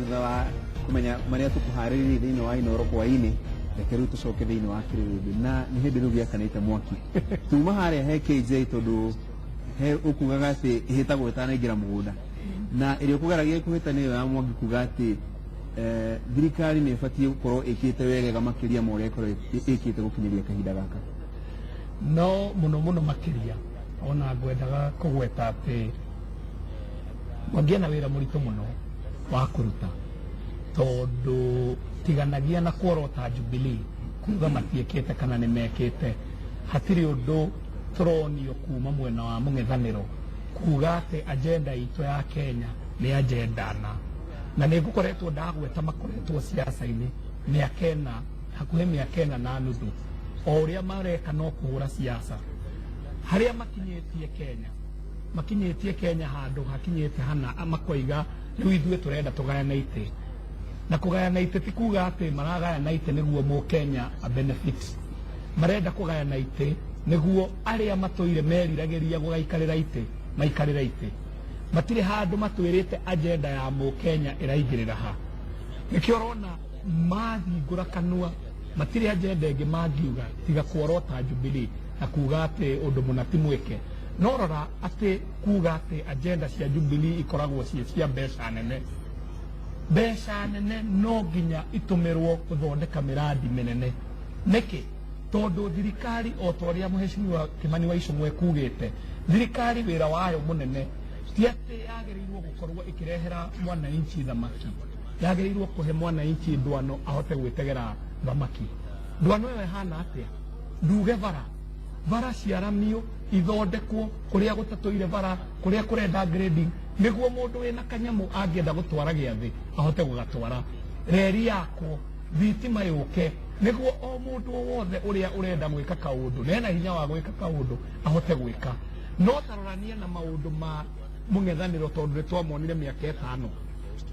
thutha wa kumenya maria tukuhariririe thiini wa Inoro kwa-ini reke riu tucoke thiini wa Kiririmbi na ni hindi riu giakanite mwaki tuma haria he KJ tondu he ukugaga ati ihitagwo itanaingira mugunda na irio kugeragia kuhita niyo ya Mwangi kuga ati thirikari ni ibatie gukorwo ikite wegega makiria ma uria ikorwo ikite gukinyiria kahinda gaka no muno makiria ona ngwendaga kugweta ati wangiena wira muritu muno wa kuruta tondu tiganagia na kuorota Jubilee kuga matiekete kana ni mekete hatiri undu turonio kuma mwena wa mung'ethaniro kuga ati agenda itu ya Kenya ni agenda na nigukoretwo ndagweta makoretwo siasa-ini miakena hakuhe miakena na nuthu o uria mareka no kuhura siasa haria makinyetie Kenya handu hakinyete hana amakoiga riu ithue turenda tugayana ite na kugayana ite ti kuga ati maragayana ite niguo mu Kenya a benefit marenda kugayana ite niguo aria matoire merirageria gugaikarira ite maikarira ite matire handu matwirite agenda ya mu Kenya iraingirira ha nikiorona mathingura kanua matire agenda ingi mangiuga tiga kuorota Jubilee na kuga ati undu munati mweke no rora ati kuga ati agenda cia Jubilee ikoragwo cia mbeca nene no nginya itumirwo guthondeka miradi minene niki tondu thirikari o toria muheshimiwa Kimani wa Icũng'wa kugite thirikari wira wayo munene ti ati yagereirwo gukorwo ikirehera mwananchi thamaki yagereirwo kuhe mwananchi ndwano ahote gwitegera thamaki ndwano ĩyo hana atia nduge bara ciaramio ithondekwo kuria gutatoire bara kuria kurenda grading niguo mundu wina kanyamu angienda gutwara giathi ahote gugatwara reri yako thitima yuke niguo o mundu wothe uria urenda gwika kaundu nena hinya wa gwika kaundu ahote gwika no tarorania na maundu ma mung'ethaniro tondu nitwamonire miaka 5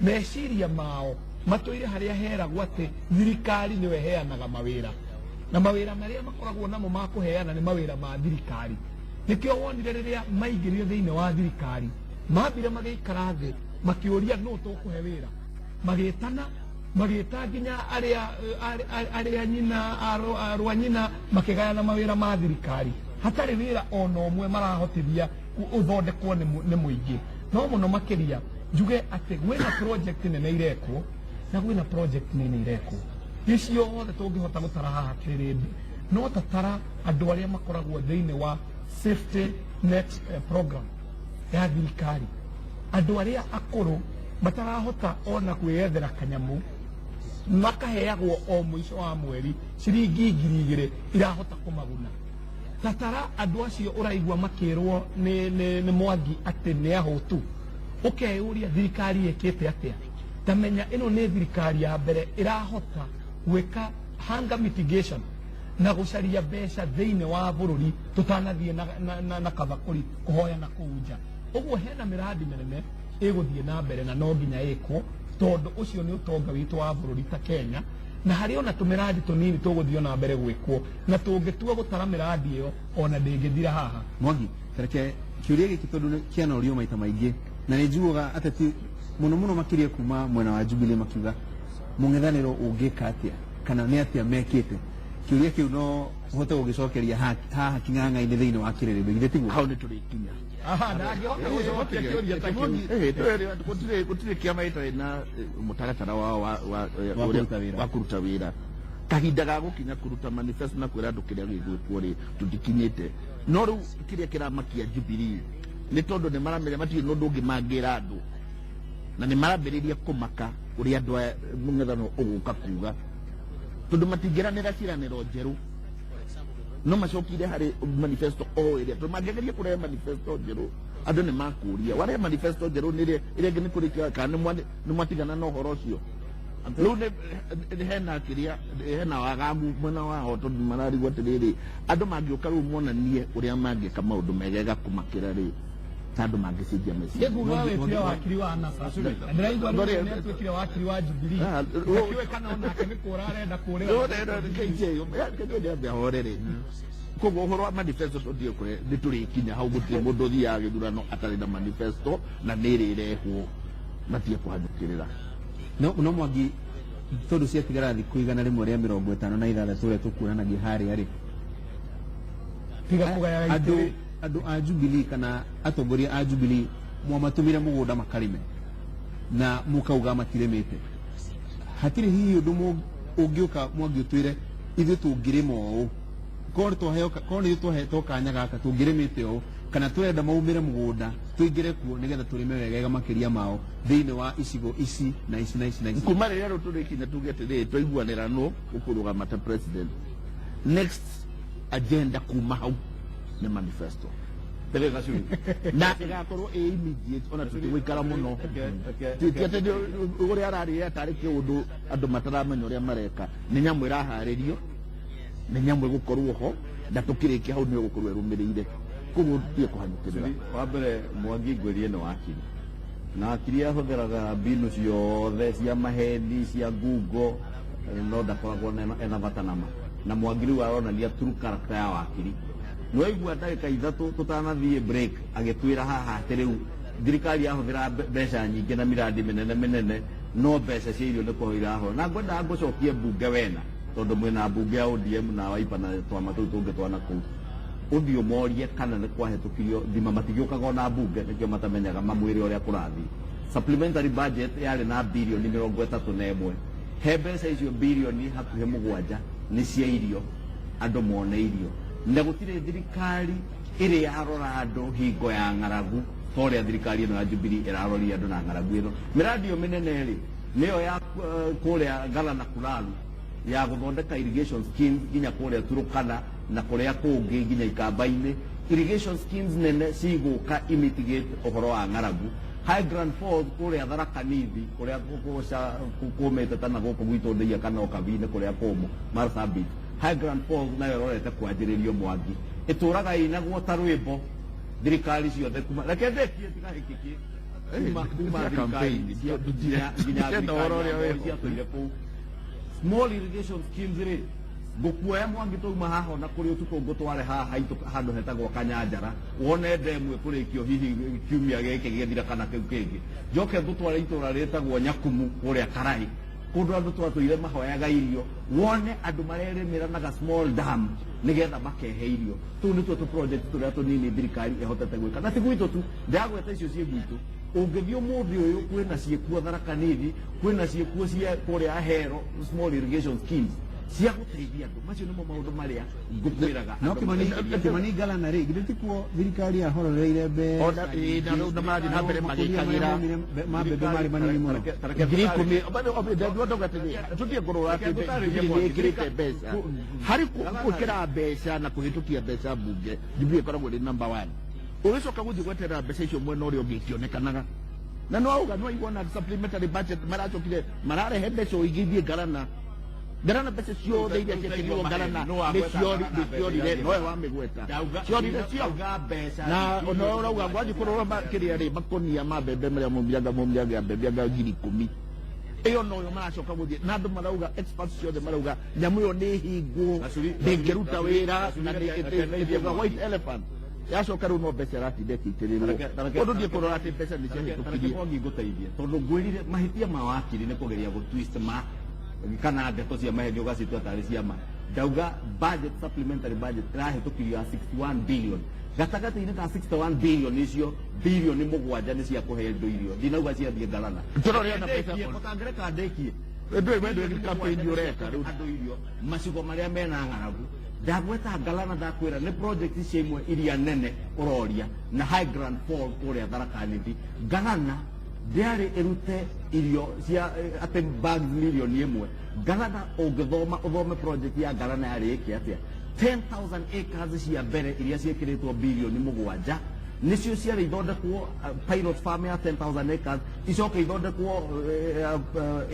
meciria mao matoire haria heragwo ati thirikari niwe heanaga mawira na mawira maria makoragwo namo ma kuheana ni mawira ma thirikari nikio wonire riria maingirire thiini wa thirikari mambire magikara thi makiuria no tukuhe wira magita nginya aria nyina arwanyina makigayana mawira ma thirikari hatari wira ono umwe marahotithia uthondekwo ni muingi no muno makiria njuge ati gwina project nene irekwo na gwina project nene irekwo icio othe tungihota gutara haha Kiririmbi no tatara andu aria makoragwo thiini wa safety net program ya thirikari andu aria akuru matarahota ona kwiyethera kanyamu makaheagwo o mwisho wa mweri ciringi 2,000 irahota kumaguna tatara andu acio uraigwa makirwo ni Mwangi ati ni ahutu ukeuria thirikari ikite atia tamenya ino ni thirikari ya mbere irahota gwika hunger mitigation na gucaria mbeca thiini wa bururi tutanathie na kabakuri kuhoya na kuunja uguo hena miradi minene iguthie na mbere na no nginya ikwo tondu ucio ni utonga witu wa bururi ta Kenya na hari ona tumiradi tunini tuguthio na mbere gwikwo na tungitua gutara miradi iyo ona ndingithira haha Mwangi tareke kiuria giki tondu kiana urio maita maingi na ni njugaga ateti muno makiria kuma mwena wa Jubilee makiuga mung'ethaniro ungika atia kana ni atia mekite kiuria kiu no hote gugicokeria haha king'ang'a-ini thiini wa Kiririmbi githĩ tiguo hau ni turikinya gutire kiama itari na mutaratara wa kuruta wira kahinda ga gukinya kuruta manifesto na kwira andu kiria gigwikwo ri tutikinyite no riu kiria kiramakia Jubilee ni tondu ni maramenya matirĩ nundu ungi mangira andu na ni marambĩrĩria kumaka uria andu mung'ethanĩro uguka kuga tondu matingiranĩra ciranĩro njeru no macokire hari manifesto o iria tondu mangĩgeria kurehe manifesto njeru andu ni makuria warehe manifesto njeru ni iria ingi ni kurikia kana ni mwatigana na uhoro ucio riu ni hena wagagu mwena wao tondu mararigwo atiriri andu mangĩũka riu monanie uria mangĩka maundu megega kumakĩra ri tandu mangicenjia meciria yekuga wetira wakiri wa NASA ndiraigua ndio twetira wakiri wa Jubilee kiwe kana ona kene kurarenda kurera KJ ndio horere koguo uhoro wa manifesto ndio kure niturikinya hau gutire mundu thiaga githurano atari na manifesto na nirĩrehwo matie kuhanukirira no Mwangi tondu ciatigara thiku igana rimwe ria 56 uria tukuonanagia haria ri tiga kugaya andu a Jubilee kana atongoria a Jubilee mwamatumire mugunda makarime na mukauga matiremete hatiri hihi undu ungiuka Mwangi utwire ithu tungirima uu korwo twahetwo kanya gaka tungiremete uu kana turenda maumire mugunda tuingire kuo nigetha turime wegega makiria mao thiini wa icigo ici na ici na ici na ici kuma riria turikinya tuge atiri twaiguanira no ukurugama ta president next agenda kuma hau ni manifesto na igakorwo immediate ona tutigwikara muno tiatende uria arari atari kiundu andu mataramenya uria mareka ni nyamu iraharirio ni nyamu igukorwo ho na tukirikia hau ni gukorwo irumirire kuguo tie kuhanyukirira wa mbere Mwangi ngwiri ino wakiri na akiri ahuthiraga mbinu ciothe cia maheni cia ngungo no ndakoragwo ena bata nama na Mwangi riu aronania true character ya wakiri no igua ndagika ithatu tutanathie break agitwira haha ati riu thirikari yahuthira mbeca nyingi na miradi minene no mbeca cia irio ni kuhoira ho na ngwenda ngucokie mbunge wena tondu mwina mbunge ya ODM na Wiper na twama tuu tungi twana kuu uthio morie kana ni kwahitukirio thima matigiukaga na mbunge nikio matamenyaga mamwire uria kurathi supplementary budget yari na bilioni 31 he mbeca icio bilioni hakuhe 7 ni cia irio andu mone irio na gutire thirikari iri yarora andu hingo ya ng'aragu toria thirikari ino ya Jubilee iraroria andu na ng'aragu ino miradi yo minene ri niyo ya kuria Ngala na Kuraru ya guthondeka irrigation schemes ginya kuria Turukana na kuria kungi ginya Ikamba-ini irrigation schemes nene ciguka imitigate uhoro wa ng'aragu Highland Falls kuria Tharaka Nithi kuria kumete tana guku gwitu ndia kana okavine kuria kumu Marsabit Highland Falls nayo rorete kwanjiririo Mwangi ituraga inagwo ta rwimbo thirikari ciothe kuma reke ndekie tigahikiki small irrigation schemes ri gukuoya Mwangi touma haha na kuri utuko ngutware haha handu hetagwo Kanyanjara wone ndemwe kurikio hihi kiumia giki githira kana kiu kingi njoke ngutware itura ritagwo Nyakumu kuria Karai kundu andu twatwire mahoyaga irio wone andu marerimira na small dam nigetha makehe irio tu ni tu project turia tunini thirikari ihotete gwika na tigwito tu ndagweta icio cie gwitu ungithio muthi uyu kwina ciekuo Tharaka Nithi kwina ciekuo cia kuria Ahero small irrigation schemes cia guteithia andu macio nimo maundu maria ngukwiraga no Kimani Ngala na ri githitikuo thirikari ahororeire mbe ona na mari na mbere magikagira mabebe mari manini muno ngiri 10 bado obedwa dogatini tutie kurora ati ngirite mbeca hari kukira mbeca na kuhitukia mbeca bunge Jubilee koragwo ri number 1 ugicoka guthii gweterera mbeca icio mwena uria ungikionekanaga na no auga no igona supplementary budget maracokire mararehe mbeca uigithie Ngarana pesa ciothe iria ciakiriwo Ngarana ni ciorire noe wa migweta ciorire cio na ono urauga ngwaji kurora makiria ri makonia mabebe maria mumbiaga mbebe ga 10,000 iyo no maracoka guthie na andu marauga experts ciothe marauga nyamu yo ni hingu ndingiruta wira na ndingiruta white elephant yacoka riu no mbeca ratindete itirirwo undu ndie kurora ati mbeca ni ciahitukirie Mwangi nguteithie tondu ngwirire mahitia ma wakiri ni kugeria gutwist ma kana ndeto cia mahenio gacitwa tari cia ma ndauga budget supplementary budget rahitukirio 61 billion gatagati-ini ka 61 billion icio bilioni 7 ni cia kuhe andu irio ndinauga ciathie Ngarana turore na pesa utangereka ndekie wendo ni campaign ureka riu andu irio macigo maria mena ng'aragu ndagweta Ngarana ndakwira ni project ciimwe iria nene uroria na Highland Falls kuria Tharaka Nithi Ngarana ndiari irute irio cia ati bags milioni 1 Ngarana ungithoma uthome project ya Ngarana yari iki atia 10,000 acres cia mbere iria ciekiritwo bilioni 7 nicio ciari ithondekwo pilot farm ya 10,000 acres icoke ithondekwo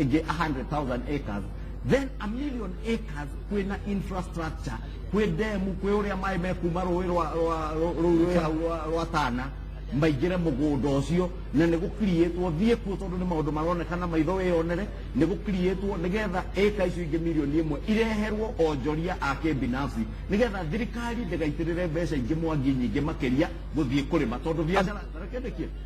ingi 100,000 acres then a million acres kwina infrastructure kwi demu kwi uria mai mekuma rui rwa Tana maigire mugunda ucio na ni gukrietwo thie kuo tondu ni maundu maronekana maitho wionere ni gukrietwo nigetha eka icio ingi milioni 1 ireherwo onjoria ake binafsi nigetha thirikari ndegaitirire mbeca ingi Mwangi nyingi makiria guthie kurima tondu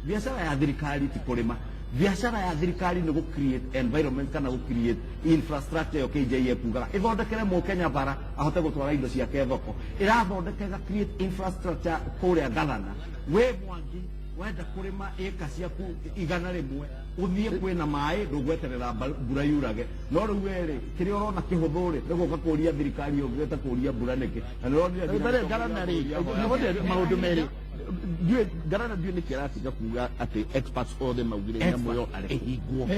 biashara ya thirikari ti kurima biashara ya thirikari ni create environment kana create infrastructure yo KJF kuga ithondekere mu Kenya bara ahote gutwara indo ciake thoko irathondekera create infrastructure kuria Galana we Mwangi wenda kurima eka ciaku igana rimwe uthie kwina mai ndugweterera mbura yurage no riu weri kiri urona kihuthuri niguka kuria thirikari ugweta kuria mbura niki na nironire Galana ri maundu meri ndiye Galana ndiye ni kiratiga kuga ati experts othe maugire nyamo yo ehigwo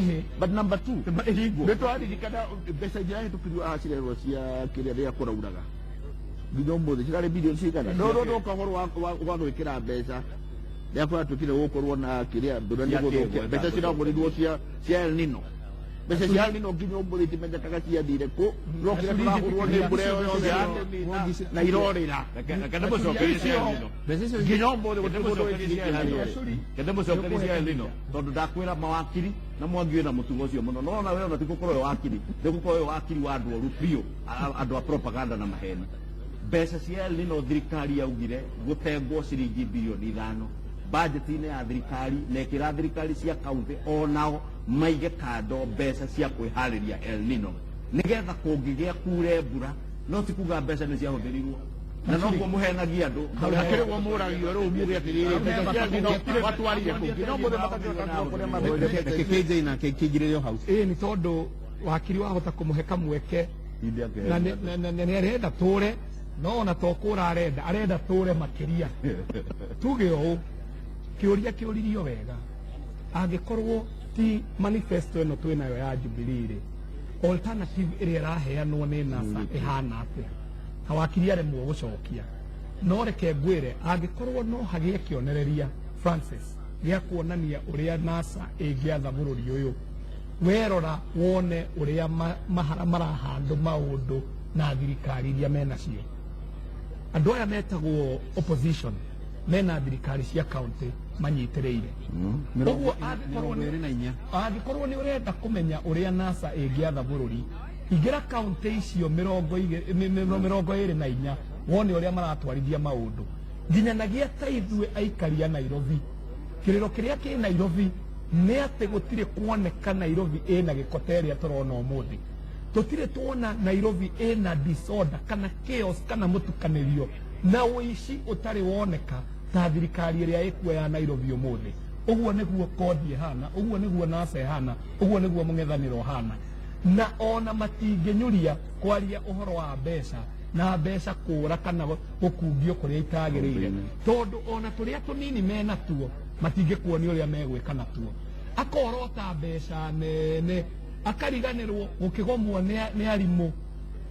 but number 2 ehigwo betwari dikada besa jira tukirwa hacirerwa cia kiria ria kurauraga githombo thirare billion cigana no kahoro wa gwikira mbeca yakwa tukire gukorwo na kiria mbura ni guthukia mbeca ciragurirwo cia El Nino mbeca cia El Nino nginya mbura itimendekaga ciathire ku rokire turahurwo ni mbura yo yothe na irorira kada mucokeria cia El Nino nginya mbura gutucokeria cia El Nino kada mucokeria cia El Nino tondu ndakwira mawakiri na Mwangi wina mutugo ucio muno no na we ona tigukorwo wakiri ndigukorwo wakiri wa andu oru bio andu a propaganda na maheni mbeca cia El Nino thirikari yaugire gutengwo ciringi bilioni 5 budget-ini ya thirikari nekira thirikari cia kaunti onao maige kando mbeca cia kwihariria El Nino nigetha kungigia kure mbura no ti kuga mbeca ni ciahuthirirwo na no guo muhenagia andu akire guo muragio riu muge atiri mbeca cia El Nino watwarire kungi no muthe makagirana kuria mathondeke KJ na kingire house ni tondu wakiri wahota kumuhe kamweke na ni arenda ture no na tokura arenda ture makiria tuge o kiuririo wega angikorwo ti manifesto ino twinayo ya Jubilee alternative iri iraheanwo ni NASA ihana atia hawakiri aremwo gucokia no reke ngwire angikorwo no hagie kionereria Francis gia kuonania uria NASA ingiatha bururi uyu werora wone uria marahandu maundu na thirikari iria mena cio andu aya metagwo opposition mena thirikari cia county manyitireire uguo angikorwo ni urenda kumenya uria NASA ingiatha bururi ingira county icio 24 wone uria maratwarithia maundu nginyanagia ta ithue aikari a Nairobi kiriro kiria ki Nairobi ni ati gutire kuoneka Nairobi ina gikoteria turona umuthi tutire tuona Nairobi ina disorder kana chaos kana mutukanirio na uici utari woneka ta thirikari iria ikuoya Nairobi umuthi uguo niguo kodi hana uguo niguo NASA hana uguo niguo mungethaniro hana na ona matingenyuria kwaria uhoro wa mbeca na mbeca kura kana gukungio kuria itagirire tondu ona turia tunini mena tuo matingekuoni uria megwika natuo akorota mbeca nene akariganirwo gukigomwo ni arimu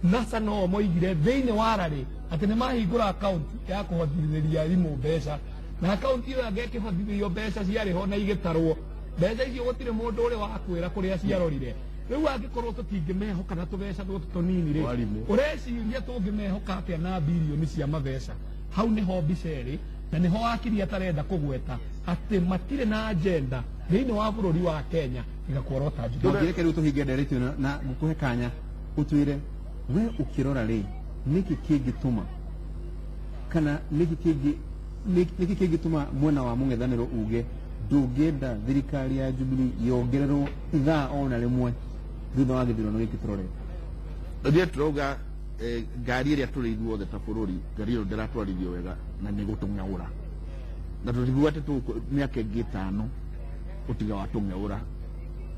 NASA no moigire thiini warari ati ni mahingura account ya kuhotithiriria arimu mbeca na account iyo angekihotithio mbeca ciariho na igitarwo mbeca icio gutire mundu uri wakwira kuria ciarorire riu angikorwo tutingimehoka na tubeca tutu tunini ri ureciria tungimehoka atia na bilioni cia mabeca hau niho biceri na niho akiri atarenda kugweta ati matire na agenda thiini wa bururi wa Kenya igakworota ngireke riu tuhinge ndereti na gukuhe kanya utwire we ukirora ri niki kingituma kana niki kingituma mwena wa mungethaniro uge ndungenda thirikari ya Jubilee yongererwo ithaa ona rimwe thutha wa githurano giki turore ndiye turoga ngari iria turi ithuothe ta bururi ngari iyo ndiratwarithio wega na ni gutungaura na tutiguo ati miaka ingi 5 utiga wa tungaura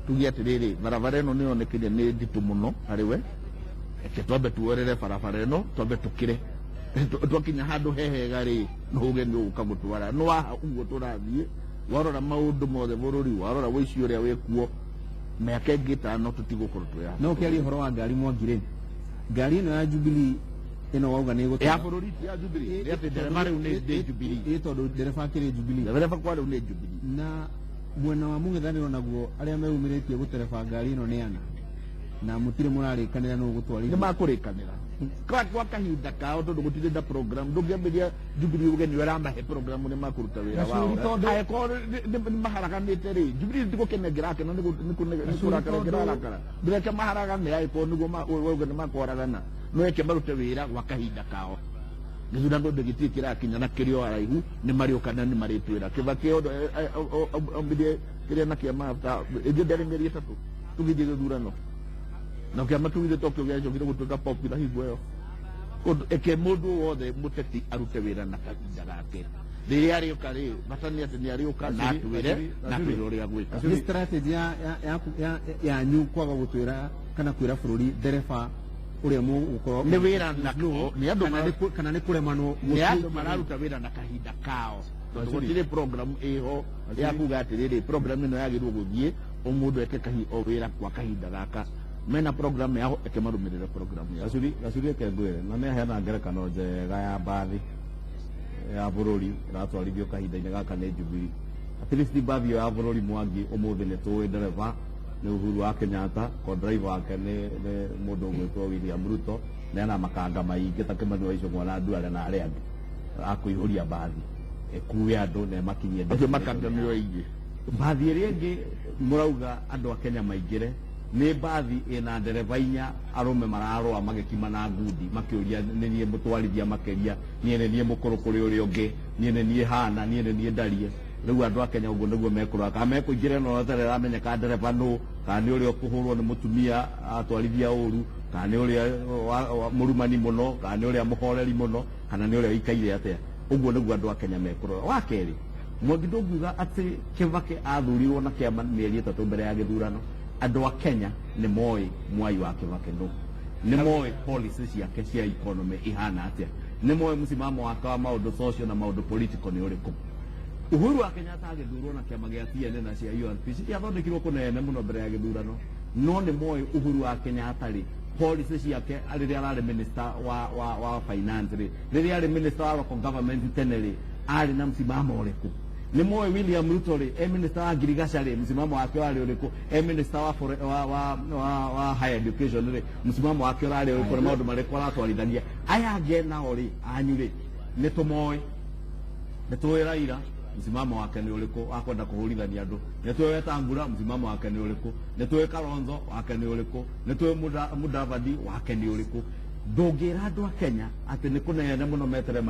tugie atiriri barabara ino nionekire ni nditu muno hariwe eke twambe tuorere barabara ino twambe tukire twakinya handu hehega ri nuge ni ukagutwara no aha uguo turathie warora maundu mothe bururi warora wici uria wikuo miaka ingi 5 tutigukorwo tuya no kiari horo wa ngari Mwangire ngari ino ya Jubilee ino wauga ni gutwara ya bururi ya Jubilee ati dereva riu ni Jubilee tondu dereva kiri Jubilee dereva kwa riu ni Jubilee na mwena wa mungethaniro naguo aria meyumiritie gutereba ngari ino ni ana na mutire murarikanira no gutwarithia ni makurikanira kwa kahinda kao tondu gutire da program ndungiambiria Jubilee uge ni ramahe program ni makuruta wira wao aiko ni maharaganite ri Jubilee ndigukenegera kana ni kurakara ndureke maharaganire aiko niguo uge ni makoragana no eke marute wira gwa kahinda kao githurano ndigiti kirakinya na kirio araihu ni mario kana ni maritwira Kibaki ombidie kiria na kiama ta ndere ngeri tatu tugithie githurano na kiama tugithie tokyo gya jogire gutuka popular higweyo eke mundu wothe muteti arute wira na kahinda gake riria arioka ri batani ati ni arioka na atwire na twire uria gwika ni strategy ya nyu kwaga gutwira kana kwira bururi ndereba uria mu ukoro ni wira na ni andu kana ni kuremano ni andu mararuta wira na kahinda kao gutire program iho ya kuga atiriri program ino yagirwo guthie umundu eke o wira kwa kahinda gaka mena program yao eke marumirire program yao gacuri eke ngwire na ni hena ngerekano njega ya mbathi ya bururi ratwarithio kahinda-ini gaka ni Jubilee at least mbathi ya bururi Mwangi umuthi ni tuwi ndereva ni Uhuru wa Kenyatta ko driver wake ni mundu gwitwo William Ruto na ena makanga maingi ta Kimani wa Icũng'wa na Duale na aria angi akuihuria mbathi ekuwe andu na makinyie ndio makanga ni waingi mbathi iria ingi murauga andu a Kenya maingire ni mbathi ina ndereva inya arume mararwa magikima na ngundi makiuria ni nie mutwarithia makeria nie ni nie mukuru kuri uri ungi nie ni nie hana nie ni nie ndarie riu andu a Kenya uguo niguo mekura ka mekuingire no tere ramenya ka ndereva no ka ni uri okuhurwo ni mutumia atwarithia uru ka ni uri murumani muno ka ni uri muhoreri muno kana ni uri ikaire atia uguo niguo andu a Kenya mekura wa keri Mwangi nduguga ati Kibaki athurirwo na kiama mieri 3 mbere ya githurano andu a Kenya ni moi Mwai wa Kibaki no ni moi policies ciake cia economy ihana atia ni moi msimamo wake wa maundu social na maundu political ni uriku Uhuru wa Kenyatta agithurwo na kiama gia TNA na cia UNPC yathondekirwo kunene muno mbere ya githurano no ni moi Uhuru wa Kenyatta ri policies ciake riria arari minister wa finance ri riria ari minister wa local government tenere ari na msimamo uriku ni moyo William Ruto ri minister wa Girigasha ri msimamo wake wale uriku minister wa higher education ri msimamo wake wale uriku na maundu mariko aratwarithania aya ngena ori anyure ni tumoy ni tuwiraira msimamo wake ni uriku akwenda kuhurithania andu ni tuwe Tambura msimamo wake ni uriku ni tuwe Kalonzo wake ni uriku ni tuwe Mudavadi wake ni uriku ndungira andu a Kenya ati ni kunene muno metere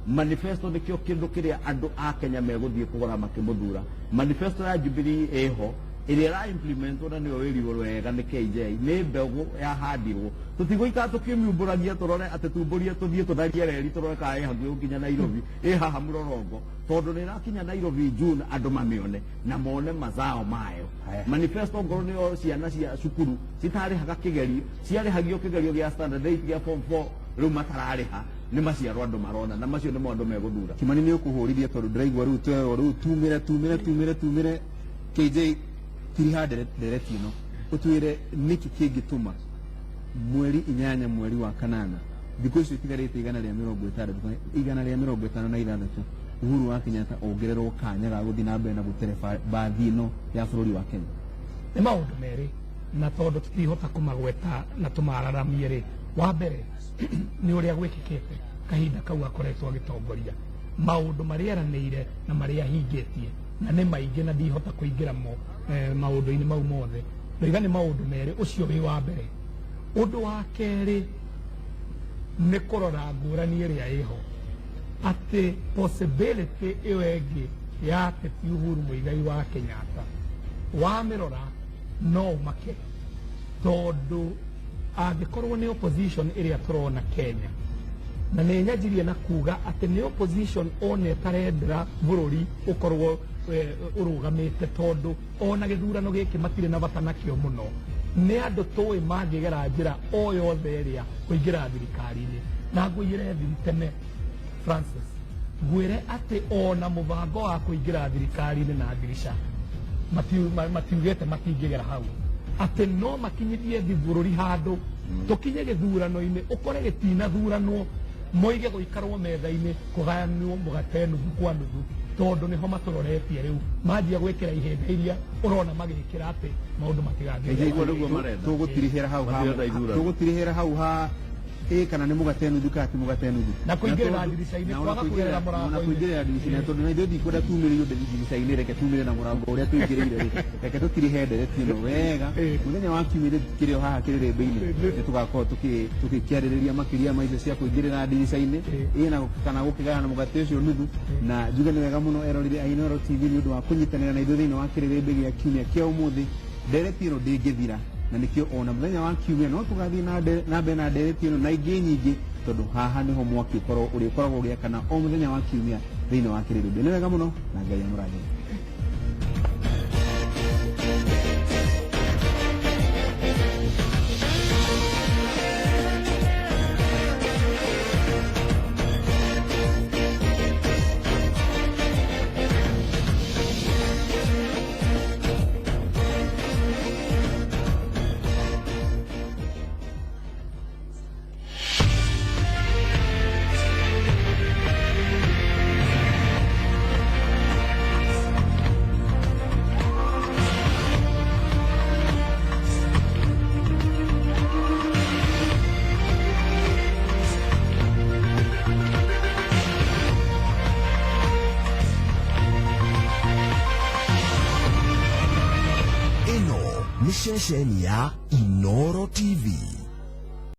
manifesto nikio kindu kiria andu a Kenya meguthie kugora makimuthura manifesto ya Jubilee eho iria ra implement na niyo wiri wega ni KJ ni mbegu ya handirwo tutiguika tukimiumburagia turore ati tumburie tuthie tutharie reri turore ka hathio nginya Nairobi haha murorongo tondu ni rakinya Nairobi June andu mamione na mone mazao mayo manifesto ngoro niyo ciana cia cukuru citari haga kigerio ciari hagio kigerio gia standard 8 gia form 4 riu matarariha ni maciaro andu marona na macio ni maundu meguthura Kimani ni ukuhurithia tondu ndiraigua riu tumire KJ tiriha dereti no utwire niki kingituma mweri 8 mweri wa kanana thikũ icio itigarĩte 156 Uhuru wa Kenyatta ongererwo kanya ga guthii na mbere na gutereba mbathi ino ya bũrũri wa Kenya ni maundu meri na tondu tutihota kumagweta na tumararamie ri wa mbere ni uria gwikikite kahinda kau akoretwo agitongoria maundu maria eranĩire na maria hingitie na ni maingi na ndihota kuingira mo maundu-ini mau mothe ndoiga ni maundu meri ucio wi wa mbere undu wa keri ni kurora ngurani iria iho ati possibility iyo ingi ya Teti Uhuru Muigai wa Kenyatta wa mirora no make tondu angikorwo ni opposition iria turona Kenya na ni nyajirie na kuga ati ni opposition one tarendera bururi ukorwo urugamite tondu ona githurano giki matire na bata nakio muno ni andu tuwi mangigera njira o yothe iria kuingira thirikari-ini na ngwire tene Francis ngwire ati ona mubango wa kuingira thirikari-ini na dirisha matiugete matingigera hau ati no makinyithie bururi handu tukinye githurano-ini ukore gitina thuranwo moige guikarwo metha-ini kugayanwo mugate nuthu kwa nuthu tondu niho maturoretie riu manjia gwikira ihembe iria urona magikira ati maundu matigathie tugutirihira hau ha kana nĩ mũgate nuthu kana ti mũgate nuthu na kũingĩrĩra ndirica-inĩ kwaga kũingĩrĩra mũrango-inĩ kũingĩrĩra ndirica-inĩ tondũ na ithuĩ ndikwenda tumĩrĩrio ndirica-inĩ reke tumĩre na mũrango ũrĩa tũingĩrĩire reke tũkirihe ndereti ĩno wega mũthenya wa kiumia tũkĩrĩ o haha kĩrĩrĩmbĩ-inĩ nĩ tũgakorwo tũkĩarĩrĩria makĩria ma icio cia kũingĩrĩra ndirica-inĩ kana gũkĩgayana mũgate ũcio nuthu na njuge nĩ wega mũno erorire Inooro TV nĩ ũndũ wa kũnyitanĩra na ithuĩ thĩinĩ wa kĩrĩrĩmbĩ gĩa kiumia kĩa ũmũthĩ ndereti ĩno ndĩngĩthira na nĩkĩo ona mũthenya wa kiumia no tũgathiĩ na mbere na ndereti ĩno na ingĩ nyingĩ tondũ haha nĩho mwaki ũrĩkoragwo ũgĩakana o mũthenya wa kiumia thĩinĩ wa kĩrĩrĩmbĩ nĩ wega mũno na Ngai amũrathime. Ni ceceni ya Inooro TV.